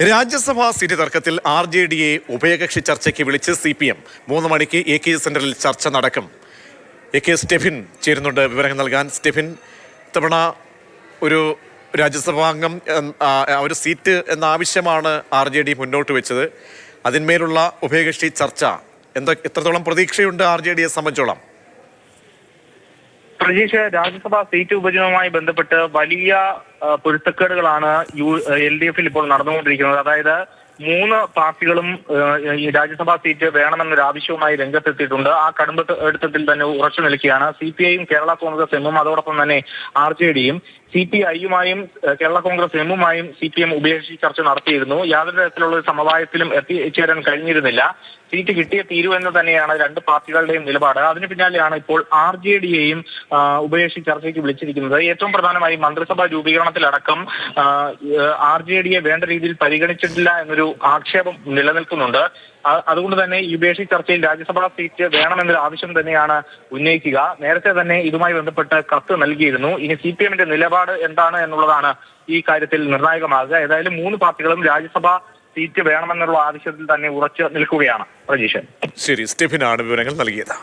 രാജ്യസഭാ seat തർക്കത്തിൽ RJDയെ ഉഭയകക്ഷി ചർച്ചയ്ക്ക് വിളിച്ച് CPM 3 മണിക്ക് AK സെന്ററിൽ ചർച്ച നടക്കും. AK സ്റ്റെഫിൻ ചേരുന്നുണ്ട് വിവരങ്ങൾ നൽകാൻ. സ്റ്റെഫിൻ, ഇത്തവണ ഒരു രാജ്യസഭാ അംഗം ഒരു സീറ്റ് എന്ന ആവശ്യമാണ് RJD മുന്നോട്ട് വെച്ചത്. അതിന്മേലുള്ള ഉഭയകക്ഷി ചർച്ച എത്രത്തോളം പ്രതീക്ഷയുണ്ട് RJDയെ സംബന്ധിച്ചോളം? പ്രജീഷ്, രാജ്യസഭാ സീറ്റ് വിഭജനവുമായി ബന്ധപ്പെട്ട് വലിയ പൊരുത്തക്കേടുകളാണ് LDF ഇപ്പോൾ നടന്നുകൊണ്ടിരിക്കുന്നത്. അതായത് 3 പാർട്ടികളും ഈ രാജ്യസഭാ സീറ്റ് വേണമെന്നൊരു ആവശ്യവുമായി രംഗത്തെത്തിയിട്ടുണ്ട്. ആ കടുംപിടുത്തത്തിൽ തന്നെ ഉറച്ചു നിൽക്കുകയാണ് CPIയും കേരള കോൺഗ്രസ് എമ്മും. അതോടൊപ്പം തന്നെ RJDയും CPIയുമായും കേരള കോൺഗ്രസ് എമ്മുമായും CPM ഉഭയകക്ഷി ചർച്ച നടത്തിയിരുന്നു. യാതൊരു തരത്തിലുള്ള ഒരു സമവായത്തിലും എത്തിച്ചേരാൻ കഴിഞ്ഞിരുന്നില്ല. സീറ്റ് കിട്ടിയ തീരുവെന്ന് തന്നെയാണ് 2 പാർട്ടികളുടെയും നിലപാട്. അതിന് പിന്നാലെയാണ് ഇപ്പോൾ RJDയെയും ഉഭയകക്ഷി ചർച്ചയ്ക്ക് വിളിച്ചിരിക്കുന്നത്. ഏറ്റവും പ്രധാനമായി മന്ത്രിസഭാ രൂപീകരണത്തിലടക്കം RJDയെ വേണ്ട രീതിയിൽ പരിഗണിച്ചിട്ടില്ല എന്നൊരു ആക്ഷേപം നിലനിൽക്കുന്നുണ്ട്. അതുകൊണ്ട് തന്നെ ഈ ഉഭയകക്ഷി ചർച്ചയിൽ രാജ്യസഭാ സീറ്റ് വേണമെന്നൊരു ആവശ്യം തന്നെയാണ് ഉന്നയിക്കുക. നേരത്തെ തന്നെ ഇതുമായി ബന്ധപ്പെട്ട് കത്ത് നൽകിയിരുന്നു. ഇനി CPMന്റെ നിലപാട് എന്താണ് എന്നുള്ളതാണ് ഈ കാര്യത്തിൽ നിർണായകമാകുക. ഏതായാലും 3 പാർട്ടികളും രാജ്യസഭാ സീറ്റ് വേണമെന്നുള്ള ആവശ്യത്തിൽ തന്നെ ഉറച്ചു നിൽക്കുകയാണ്. പ്രജീഷൻ, ശരി, സ്റ്റെഫിനാണ് വിവരങ്ങൾ നൽകിയത്.